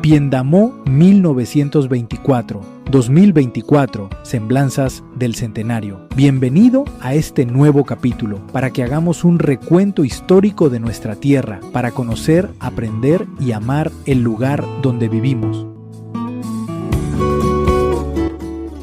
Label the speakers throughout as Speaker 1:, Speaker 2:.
Speaker 1: Piendamó 1924-2024, Semblanzas del Centenario. Bienvenido a este nuevo capítulo, para que hagamos un recuento histórico de nuestra tierra, para conocer, aprender y amar el lugar donde vivimos.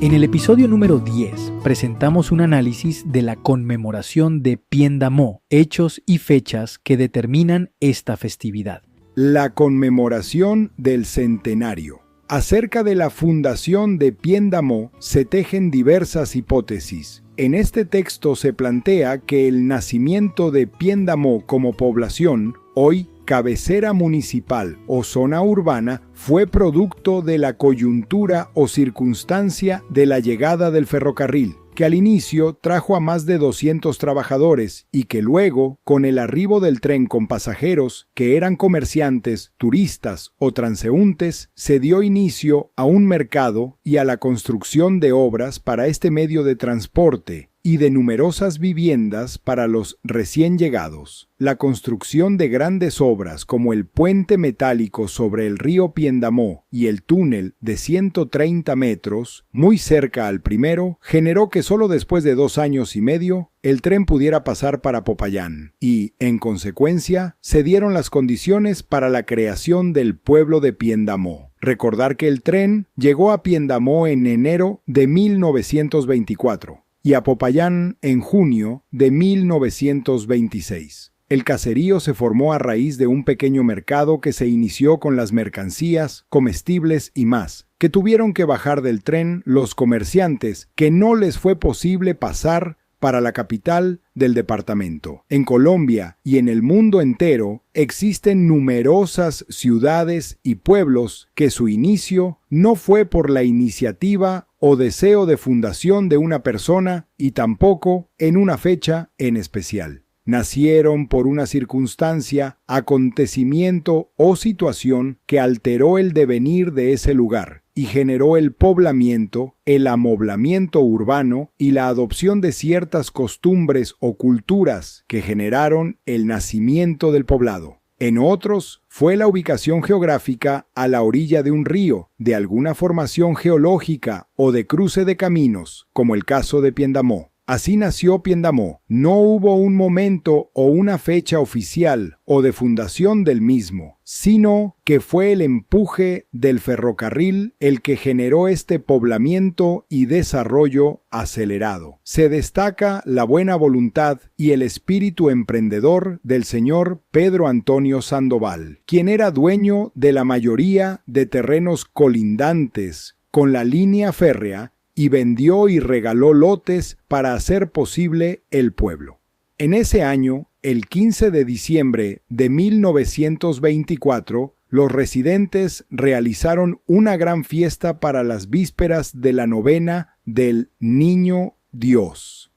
Speaker 1: En el episodio número 10 presentamos un análisis de la conmemoración de Piendamó, hechos y fechas que determinan esta festividad.
Speaker 2: La conmemoración del centenario. Acerca de la fundación de Piendamó se tejen diversas hipótesis. En este texto se plantea que el nacimiento de Piendamó como población, hoy cabecera municipal o zona urbana, fue producto de la coyuntura o circunstancia de la llegada del ferrocarril, que al inicio trajo a más de 200 trabajadores y que luego, con el arribo del tren con pasajeros que eran comerciantes, turistas o transeúntes, se dio inicio a un mercado y a la construcción de obras para este medio de transporte y de numerosas viviendas para los recién llegados. La construcción de grandes obras como el puente metálico sobre el río Piendamó y el túnel de 130 metros, muy cerca al primero, generó que solo después de 2 años y medio el tren pudiera pasar para Popayán y, en consecuencia, se dieron las condiciones para la creación del pueblo de Piendamó. Recordar que el tren llegó a Piendamó en enero de 1924. Y a Popayán en junio de 1926. El caserío se formó a raíz de un pequeño mercado que se inició con las mercancías, comestibles y más, que tuvieron que bajar del tren los comerciantes, que no les fue posible pasar para la capital del departamento. En Colombia y en el mundo entero existen numerosas ciudades y pueblos que su inicio no fue por la iniciativa o deseo de fundación de una persona y tampoco en una fecha en especial. Nacieron por una circunstancia, acontecimiento o situación que alteró el devenir de ese lugar y generó el poblamiento, el amoblamiento urbano y la adopción de ciertas costumbres o culturas que generaron el nacimiento del poblado. En otros, fue la ubicación geográfica a la orilla de un río, de alguna formación geológica o de cruce de caminos, como el caso de Piendamó. Así nació Piendamó. No hubo un momento o una fecha oficial o de fundación del mismo, sino que fue el empuje del ferrocarril el que generó este poblamiento y desarrollo acelerado. Se destaca la buena voluntad y el espíritu emprendedor del señor Pedro Antonio Sandoval, quien era dueño de la mayoría de terrenos colindantes con la línea férrea y vendió y regaló lotes para hacer posible el pueblo. En ese año, el 15 de diciembre de 1924, los residentes realizaron una gran fiesta para las vísperas de la novena del Niño Dios.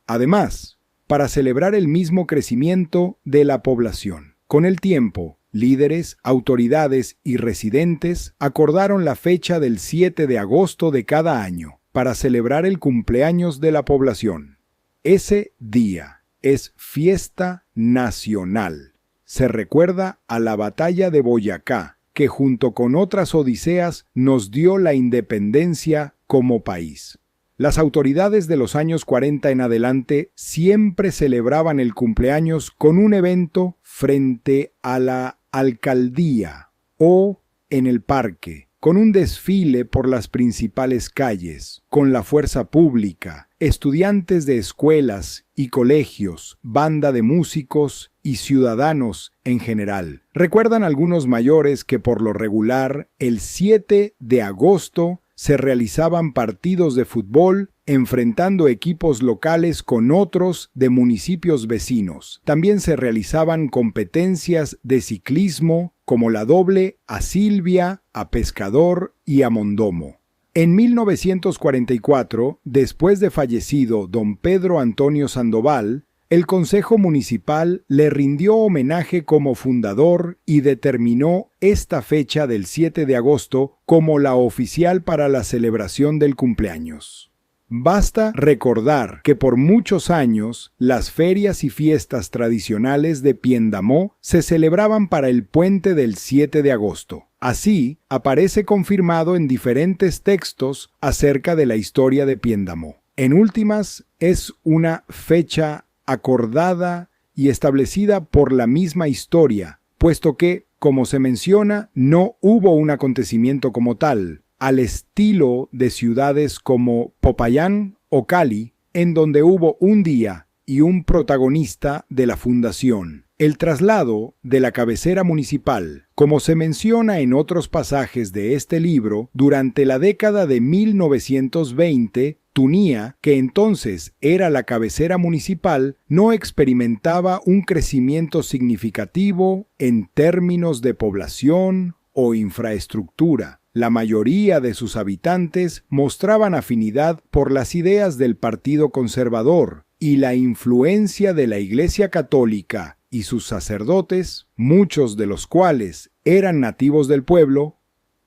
Speaker 2: Además, para celebrar el mismo crecimiento de la población. Con el tiempo, líderes, autoridades y residentes acordaron la fecha del 7 de agosto de cada año para celebrar el cumpleaños de la población. Ese día es fiesta nacional. Se recuerda a la batalla de Boyacá, que junto con otras odiseas nos dio la independencia como país. Las autoridades de los años 40 en adelante siempre celebraban el cumpleaños con un evento frente a la alcaldía o en el parque, con un desfile por las principales calles, con la fuerza pública, estudiantes de escuelas y colegios, banda de músicos y ciudadanos en general. Recuerdan algunos mayores que por lo regular, el 7 de agosto se realizaban partidos de fútbol enfrentando equipos locales con otros de municipios vecinos. También se realizaban competencias de ciclismo como la doble a Silvia, a Pescador y a Mondomo. En 1944, después de fallecido don Pedro Antonio Sandoval, el Consejo Municipal le rindió homenaje como fundador y determinó esta fecha del 7 de agosto como la oficial para la celebración del cumpleaños. Basta recordar que por muchos años las ferias y fiestas tradicionales de Piendamó se celebraban para el puente del 7 de agosto. Así, aparece confirmado en diferentes textos acerca de la historia de Piendamó. En últimas, es una fecha acordada y establecida por la misma historia, puesto que, como se menciona, no hubo un acontecimiento como tal, al estilo de ciudades como Popayán o Cali, en donde hubo un día y un protagonista de la fundación. El traslado de la cabecera municipal, como se menciona en otros pasajes de este libro, durante la década de 1920, Tunía, que entonces era la cabecera municipal, no experimentaba un crecimiento significativo en términos de población o infraestructura. La mayoría de sus habitantes mostraban afinidad por las ideas del Partido Conservador y la influencia de la Iglesia Católica y sus sacerdotes, muchos de los cuales eran nativos del pueblo,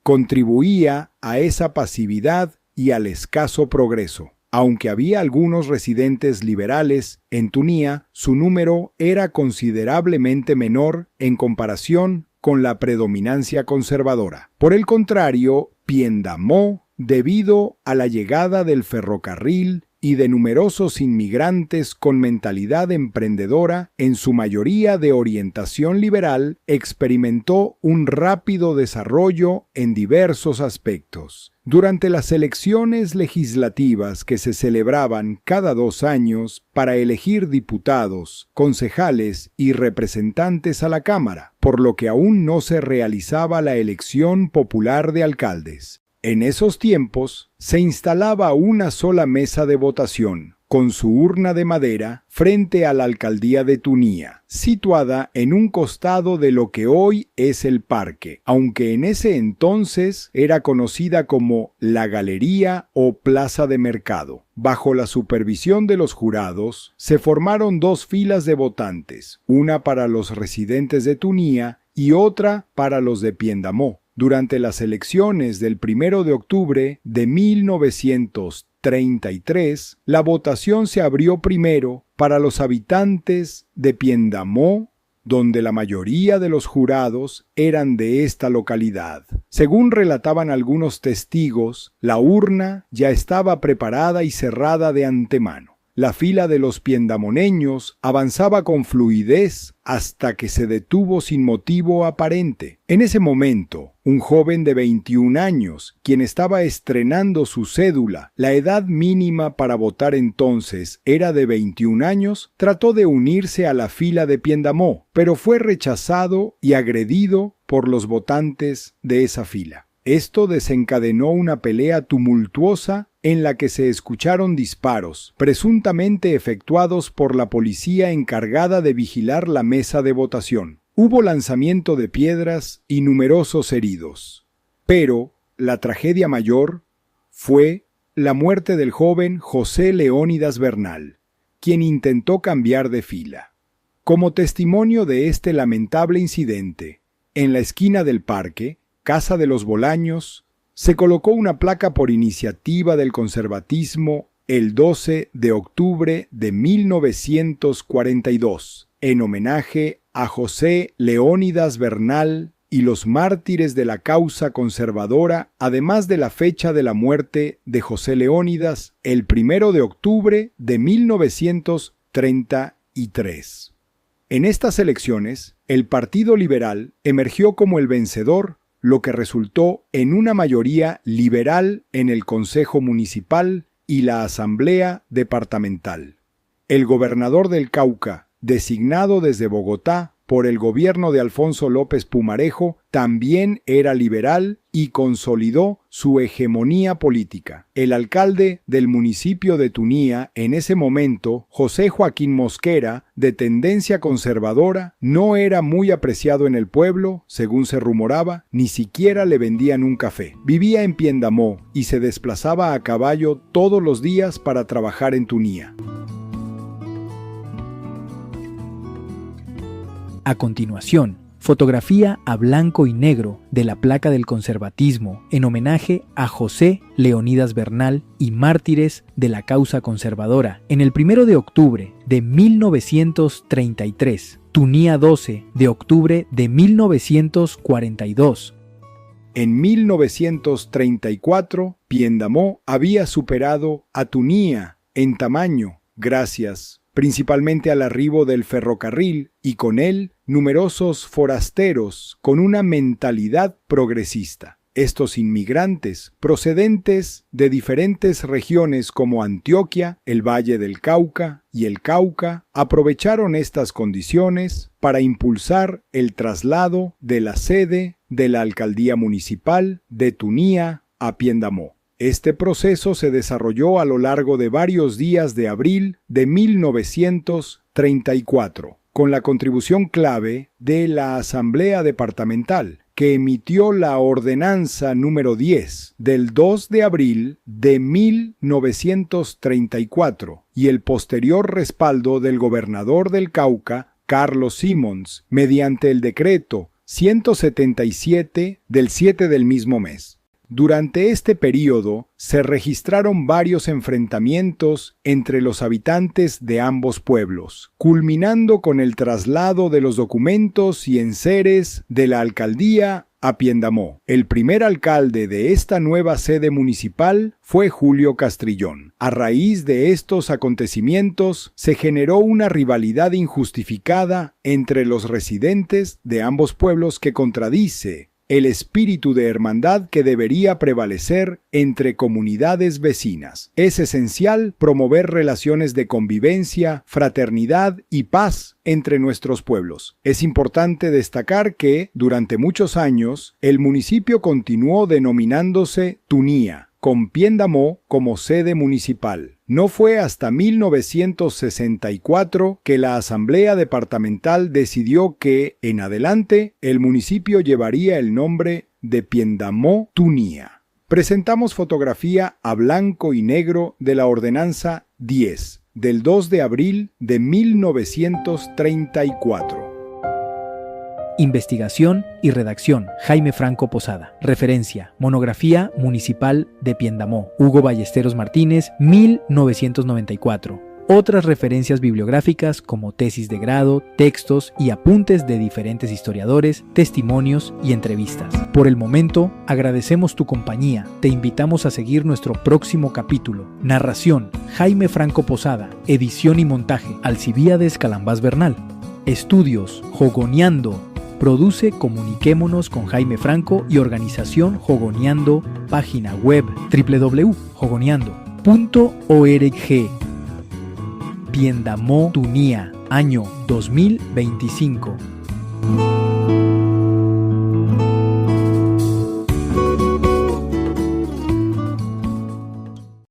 Speaker 2: contribuía a esa pasividad y al escaso progreso. Aunque había algunos residentes liberales en Tunía, su número era considerablemente menor en comparación con la predominancia conservadora. Por el contrario, Piendamó, debido a la llegada del ferrocarril y de numerosos inmigrantes con mentalidad emprendedora, en su mayoría de orientación liberal, experimentó un rápido desarrollo en diversos aspectos. Durante las elecciones legislativas que se celebraban cada 2 años para elegir diputados, concejales y representantes a la Cámara, por lo que aún no se realizaba la elección popular de alcaldes. En esos tiempos se instalaba una sola mesa de votación, con su urna de madera, frente a la alcaldía de Tunía, situada en un costado de lo que hoy es el parque, aunque en ese entonces era conocida como la Galería o Plaza de Mercado. Bajo la supervisión de los jurados, se formaron 2 filas de votantes, una para los residentes de Tunía y otra para los de Piendamó. Durante las elecciones del 1 de octubre de 1933, la votación se abrió primero para los habitantes de Piendamó, donde la mayoría de los jurados eran de esta localidad. Según relataban algunos testigos, la urna ya estaba preparada y cerrada de antemano. La fila de los piendamoneños avanzaba con fluidez hasta que se detuvo sin motivo aparente. En ese momento, un joven de 21 años, quien estaba estrenando su cédula, la edad mínima para votar entonces era de 21 años, trató de unirse a la fila de Piendamó, pero fue rechazado y agredido por los votantes de esa fila. Esto desencadenó una pelea tumultuosa en la que se escucharon disparos, presuntamente efectuados por la policía encargada de vigilar la mesa de votación. Hubo lanzamiento de piedras y numerosos heridos. Pero la tragedia mayor fue la muerte del joven José Leónidas Bernal, quien intentó cambiar de fila. Como testimonio de este lamentable incidente, en la esquina del parque, Casa de los Bolaños, se colocó una placa por iniciativa del conservatismo el 12 de octubre de 1942, en homenaje a José Leónidas Bernal y los mártires de la causa conservadora, además de la fecha de la muerte de José Leónidas, el 1 de octubre de 1933. En estas elecciones, el Partido Liberal emergió como el vencedor, lo que resultó en una mayoría liberal en el Consejo Municipal y la Asamblea Departamental. El gobernador del Cauca, designado desde Bogotá por el gobierno de Alfonso López Pumarejo, también era liberal y consolidó su hegemonía política. El alcalde del municipio de Tunía en ese momento, José Joaquín Mosquera, de tendencia conservadora, no era muy apreciado en el pueblo, según se rumoraba, ni siquiera le vendían un café. Vivía en Piendamó y se desplazaba a caballo todos los días para trabajar en Tunía.
Speaker 1: A continuación, Fotografía a blanco y negro de la placa del conservatismo en homenaje a José Leonidas Bernal y mártires de la causa conservadora. En el 1 de octubre de 1933, Tunía 12 de octubre de 1942.
Speaker 2: En 1934, Piendamó había superado a Tunía en tamaño, gracias principalmente al arribo del ferrocarril y con él numerosos forasteros con una mentalidad progresista. Estos inmigrantes, procedentes de diferentes regiones como Antioquia, el Valle del Cauca y el Cauca, aprovecharon estas condiciones para impulsar el traslado de la sede de la alcaldía municipal de Tunía a Piendamó. Este proceso se desarrolló a lo largo de varios días de abril de 1934, con la contribución clave de la Asamblea Departamental, que emitió la Ordenanza número 10 del 2 de abril de 1934 y el posterior respaldo del gobernador del Cauca, Carlos Simons, mediante el decreto 177 del 7 del mismo mes. Durante este período se registraron varios enfrentamientos entre los habitantes de ambos pueblos, culminando con el traslado de los documentos y enseres de la alcaldía a Piendamó. El primer alcalde de esta nueva sede municipal fue Julio Castrillón. A raíz de estos acontecimientos se generó una rivalidad injustificada entre los residentes de ambos pueblos que contradice el espíritu de hermandad que debería prevalecer entre comunidades vecinas. Es esencial promover relaciones de convivencia, fraternidad y paz entre nuestros pueblos. Es importante destacar que, durante muchos años, el municipio continuó denominándose Tunía, con Piendamó como sede municipal. No fue hasta 1964 que la Asamblea Departamental decidió que, en adelante, el municipio llevaría el nombre de Piendamó Tunía. Presentamos fotografía a blanco y negro de la Ordenanza 10, del 2 de abril de 1934.
Speaker 1: Investigación y redacción, Jaime Franco Posada. Referencia, Monografía Municipal de Piendamó, Hugo Ballesteros Martínez, 1994. Otras referencias bibliográficas como tesis de grado, textos y apuntes de diferentes historiadores, testimonios y entrevistas. Por el momento, agradecemos tu compañía. Te invitamos a seguir nuestro próximo capítulo. Narración, Jaime Franco Posada. Edición y montaje, Alcibíades Calambás Bernal. Estudios, Jogoneando. Produce Comuniquémonos con Jaime Franco y Organización Jogoneando, página web www.jogoneando.org. Piendamó Tunía, año 2025.